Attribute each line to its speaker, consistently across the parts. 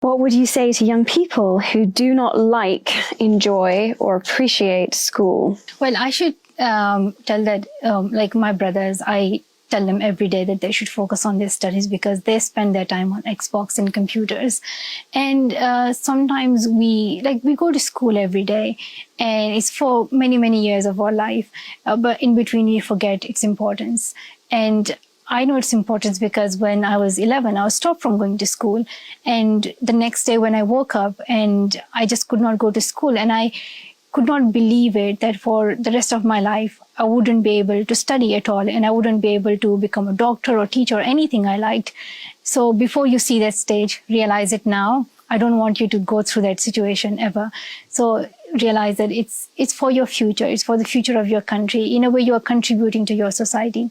Speaker 1: What would you say to young people who do not like, enjoy, or appreciate school?
Speaker 2: Well, I should tell that, like my brothers, I tell them every day that they should focus on their studies because they spend their time on Xbox and computers. And sometimes we go to school every day and it's for many, many years of our life. But in between, we forget its importance. And I know its importance because when I was 11, I was stopped from going to school. And the next day when I woke up and I just could not go to school, and I could not believe it that for the rest of my life, I wouldn't be able to study at all and I wouldn't be able to become a doctor or teacher or anything I liked. So before you see that stage, realize it now. I don't want you to go through that situation ever. So realize that it's for your future. It's for the future of your country. In a way, you are contributing to your society.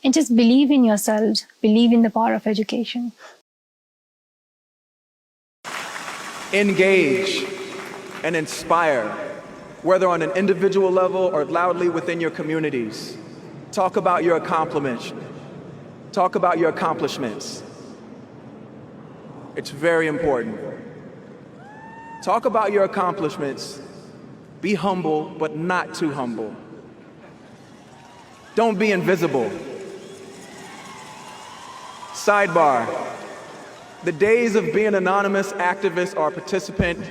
Speaker 2: And just believe in yourselves. Believe in the power of education.
Speaker 3: Engage and inspire, whether on an individual level or loudly within your communities. Talk about your accomplishments. Talk about your accomplishments. It's very important. Talk about your accomplishments. Be humble, but not too humble. Don't be invisible. Sidebar. The days of being anonymous activist or participant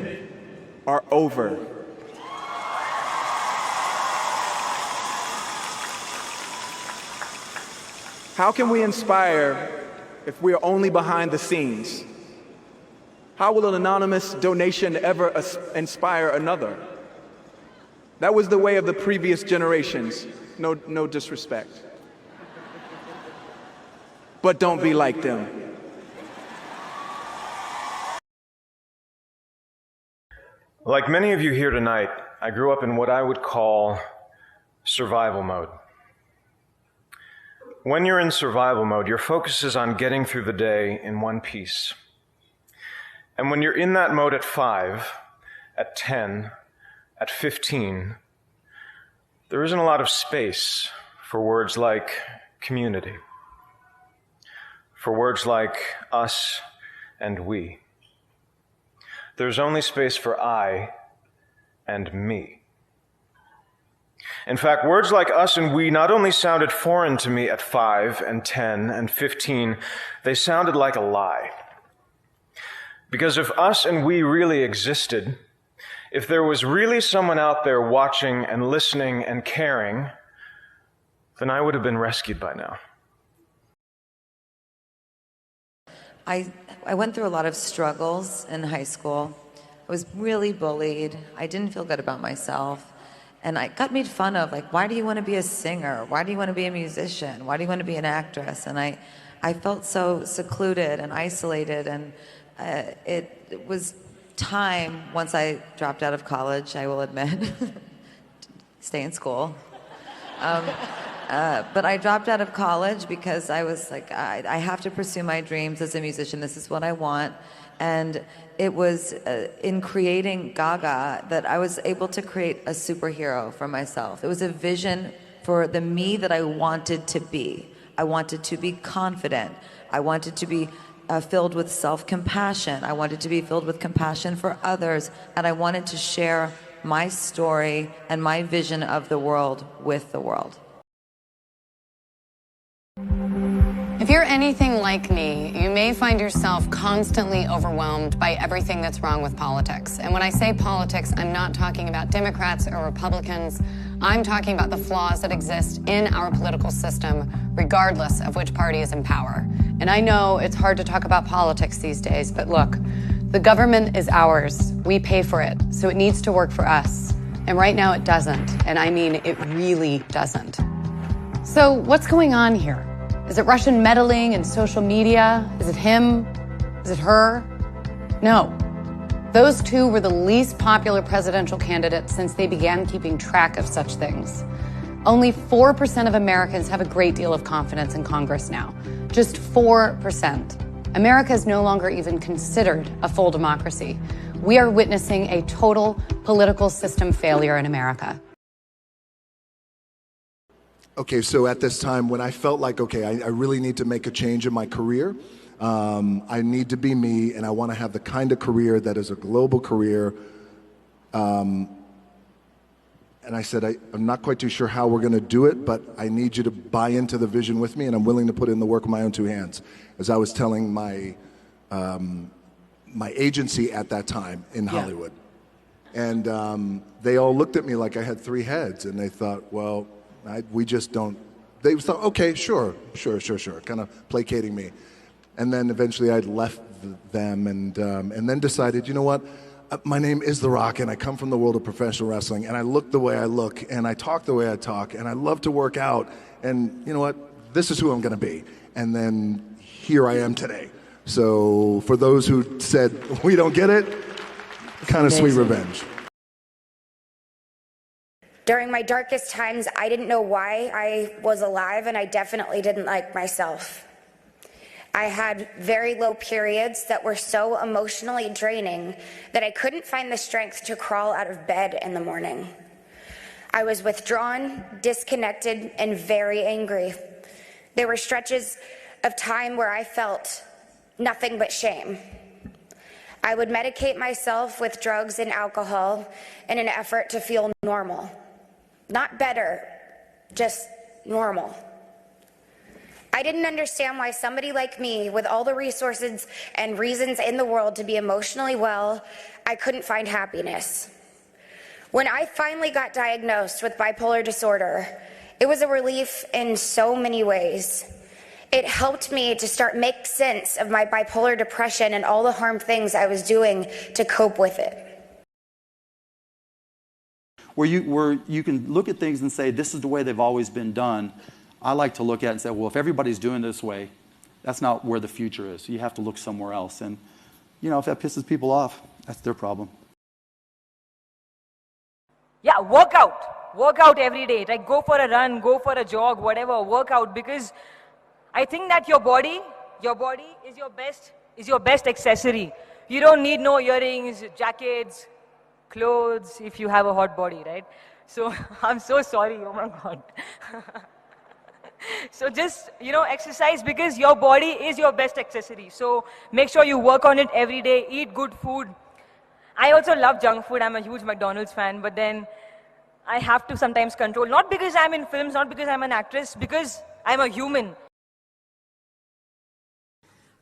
Speaker 3: are over. How can we inspire if we are only behind the scenes? How will an anonymous donation ever inspire another? That was the way of the previous generations. No disrespect. But don't be like them.
Speaker 4: Like many of you here tonight, I grew up in what I would call survival mode. When you're in survival mode, your focus is on getting through the day in one piece. And when you're in that mode at 5, at 10, at 15, there isn't a lot of space for words like community, for words like us and we. There's only space for I and me. In fact, words like us and we not only sounded foreign to me at 5 and 10 and 15, they sounded like a lie. Because if us and we really existed, if there was really someone out there watching and listening and caring, then I would have been rescued by now.
Speaker 5: I went through a lot of struggles in high school. I was really bullied. I didn't feel good about myself. And I got made fun of, like, why do you want to be a singer? Why do you want to be a musician? Why do you want to be an actress? And I felt so secluded and isolated. And it was time, once I dropped out of college, I will admit, stay in school. But I dropped out of college because I was like, I have to pursue my dreams as a musician. This is what I want. And it was in creating Gaga that I was able to create a superhero for myself. It was a vision for the me that I wanted to be. I wanted to be confident. I wanted to be filled with self-compassion. I wanted to be filled with compassion for others. And I wanted to share my story and my vision of the world with the world.
Speaker 6: If you're anything like me, you may find yourself constantly overwhelmed by everything that's wrong with politics. And when I say politics, I'm not talking about Democrats or Republicans. I'm talking about the flaws that exist in our political system, regardless of which party is in power. And I know it's hard to talk about politics these days, but look, the government is ours. We pay for it, so it needs to work for us. And right now it doesn't, and I mean it really doesn't. So what's going on here? Is it Russian meddling in social media? Is it him? Is it her? No. Those two were the least popular presidential candidates since they began keeping track of such things. Only 4% of Americans have a great deal of confidence in Congress now. Just 4%. America is no longer even considered a full democracy. We are witnessing a total political system failure in America.
Speaker 7: Okay, so at this time when I felt like, okay, I really need to make a change in my career, I need to be me, and I want to have the kind of career that is a global career. And I said, I'm not quite too sure how we're going to do it, but I need you to buy into the vision with me, and I'm willing to put in the work with my own two hands. As I was telling my agency at that time in Hollywood. And they all looked at me like I had three heads, and they thought, well, we just don't. They thought, okay, sure, kind of placating me. And then eventually I left them and then decided, you know what? My name is The Rock, and I come from the world of professional wrestling, and I look the way I look, and I talk the way I talk, and I love to work out, and you know what? This is who I'm going to be. And then here I am today. So for those who said, we don't get it, kind of sweet revenge.
Speaker 8: During my darkest times, I didn't know why I was alive, and I definitely didn't like myself. I had very low periods that were so emotionally draining that I couldn't find the strength to crawl out of bed in the morning. I was withdrawn, disconnected, and very angry. There were stretches of time where I felt nothing but shame. I would medicate myself with drugs and alcohol in an effort to feel normal. Not better, just normal. I didn't understand why somebody like me, with all the resources and reasons in the world to be emotionally well, I couldn't find happiness. When I finally got diagnosed with bipolar disorder, it was a relief in so many ways. It helped me to start make sense of my bipolar depression and all the harm things I was doing to cope with it.
Speaker 9: Where you can look at things and say, this is the way they've always been done. I like to look at it and say, well, if everybody's doing it this way, that's not where the future is. You have to look somewhere else. And, you know, if that pisses people off, that's their problem.
Speaker 10: Yeah, work out. Work out every day. Like, go for a run, go for a jog, whatever, work out. Because I think that your body is your best accessory. You don't need no earrings, jackets, clothes if you have a hot body, right? So, I'm so sorry, oh my God. So just, you know, exercise because your body is your best accessory. So make sure you work on it every day, eat good food. I also love junk food. I'm a huge McDonald's fan, but then I have to sometimes control. Not because I'm in films, not because I'm an actress, because I'm a human.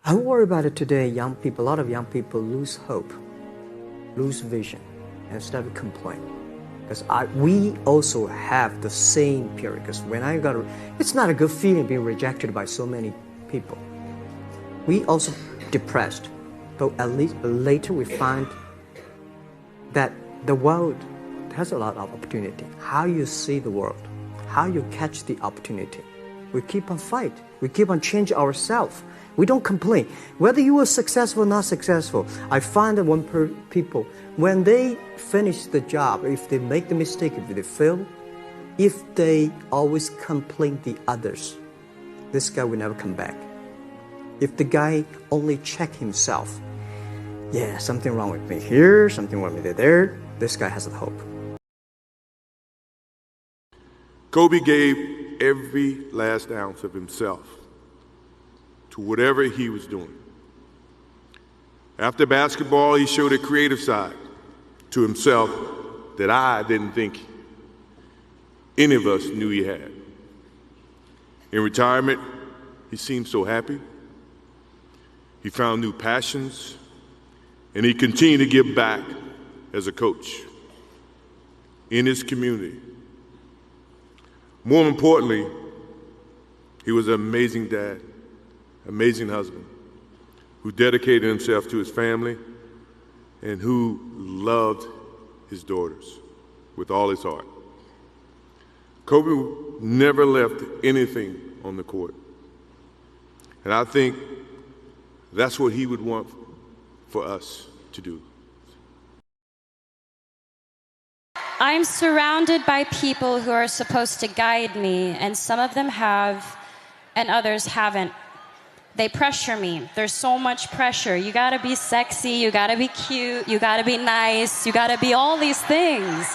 Speaker 11: I worry about it today. Young people, a lot of young people lose hope, lose vision, and start to complain. Because we also have the same period. Because when it's not a good feeling being rejected by so many people. We also depressed, but at least later we find that the world has a lot of opportunity. How you see the world, how you catch the opportunity. We keep on fight. We keep on changing ourselves. We don't complain. Whether you are successful or not successful, I find that people, when they finish the job, if they make the mistake, if they fail, if they always complain the others, this guy will never come back. If the guy only check himself, yeah, something wrong with me here, something wrong with me there, this guy has a hope.
Speaker 12: Kobe gave every last ounce of himself to whatever he was doing. After basketball, he showed a creative side to himself that I didn't think any of us knew he had. In retirement, he seemed so happy. He found new passions, and he continued to give back as a coach in his community. More importantly, he was an amazing dad, amazing husband, who dedicated himself to his family and who loved his daughters with all his heart. Kobe never left anything on the court. And I think that's what he would want for us to do.
Speaker 13: I'm surrounded by people who are supposed to guide me, and some of them have, and others haven't. They pressure me. There's so much pressure. You gotta be sexy, you gotta be cute, you gotta be nice, you gotta be all these things.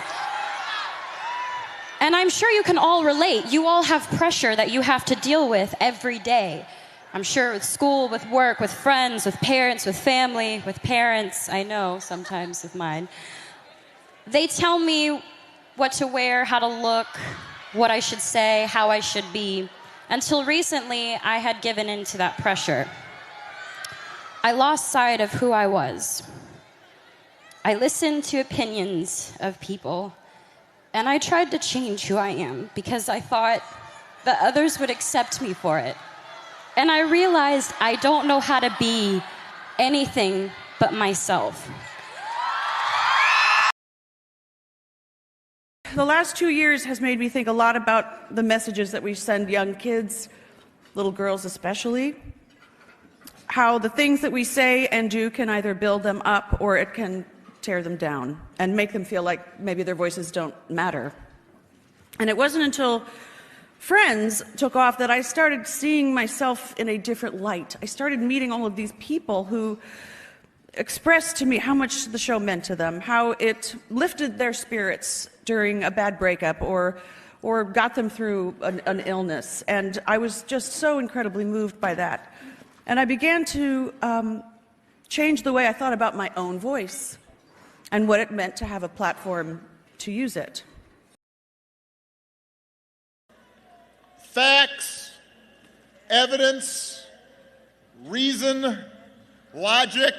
Speaker 13: And I'm sure you can all relate. You all have pressure that you have to deal with every day. I'm sure with school, with work, with friends, with parents, with family, with parents, I know sometimes with mine. They tell me what to wear, how to look, what I should say, how I should be. Until recently, I had given in to that pressure. I lost sight of who I was. I listened to opinions of people, and I tried to change who I am because I thought that others would accept me for it. And I realized I don't know how to be anything but myself.
Speaker 14: The last 2 years has made me think a lot about the messages that we send young kids, little girls especially, how the things that we say and do can either build them up or it can tear them down and make them feel like maybe their voices don't matter. And it wasn't until Friends took off that I started seeing myself in a different light. I started meeting all of these people who expressed to me how much the show meant to them, how it lifted their spirits during a bad breakup or got them through an illness. And I was just so incredibly moved by that. And I began to change the way I thought about my own voice and what it meant to have a platform to use it.
Speaker 15: Facts, evidence, reason, logic,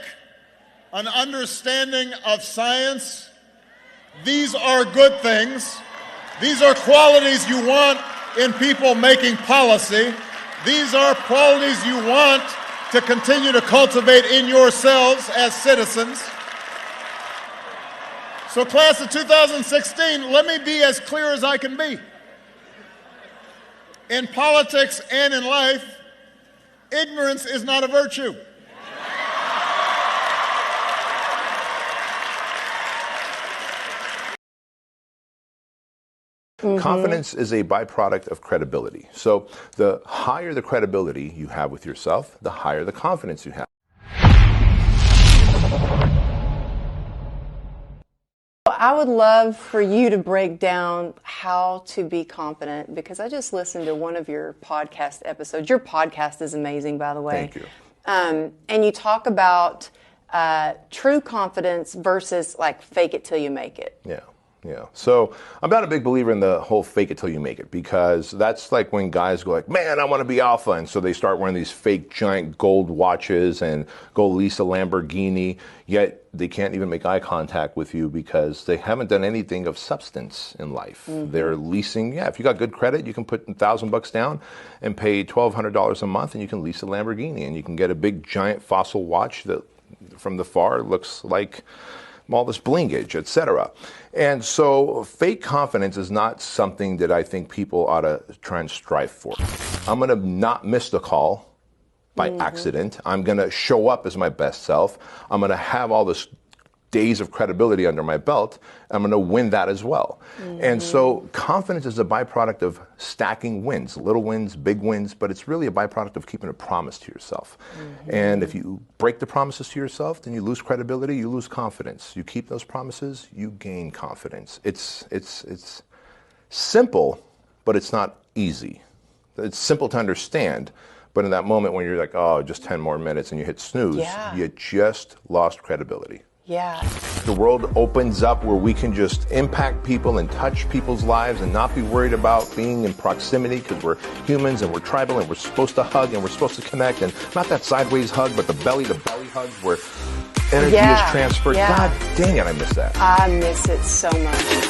Speaker 15: an understanding of science. These are good things. These are qualities you want in people making policy. These are qualities you want to continue to cultivate in yourselves as citizens. So class of 2016, let me be as clear as I can be. In politics and in life, ignorance is not a virtue.
Speaker 16: Confidence is a byproduct of credibility. So the higher the credibility you have with yourself, the higher the confidence you have.
Speaker 17: I would love for you to break down how to be confident, because I just listened to one of your podcast episodes. Your podcast is amazing, by the way.
Speaker 16: Thank you.
Speaker 17: And you talk about true confidence versus like fake it till you make it.
Speaker 16: Yeah. Yeah. So I'm not a big believer in the whole fake it till you make it, because that's like when guys go like, man, I want to be alpha. And so they start wearing these fake giant gold watches and go lease a Lamborghini, yet they can't even make eye contact with you because they haven't done anything of substance in life. Mm-hmm. They're leasing. Yeah. If you got good credit, you can put $1,000 down and pay $1,200 a month and you can lease a Lamborghini and you can get a big giant fossil watch that from the far looks like all this blingage, etc. And so fake confidence is not something that I think people ought to try and strive for. I'm going to not miss the call by accident. I'm going to show up as my best self. I'm going to have all this days of credibility under my belt. I'm going to win that as well. And so confidence is a byproduct of stacking wins, little wins, big wins, but it's really a byproduct of keeping a promise to yourself. And if you break the promises to yourself, then you lose credibility, you lose confidence. You keep those promises, you gain confidence. It's simple, but it's not easy. It's simple to understand, but in that moment when you're like, oh, just 10 more minutes and you hit snooze, you just lost credibility.
Speaker 17: Yeah.
Speaker 16: The world opens up where we can just impact people and touch people's lives and not be worried about being in proximity, because we're humans and we're tribal and we're supposed to hug and we're supposed to connect, and not that sideways hug, but the belly-to-belly hug where energy is transferred. God dang it, I miss that.
Speaker 17: I miss it so much.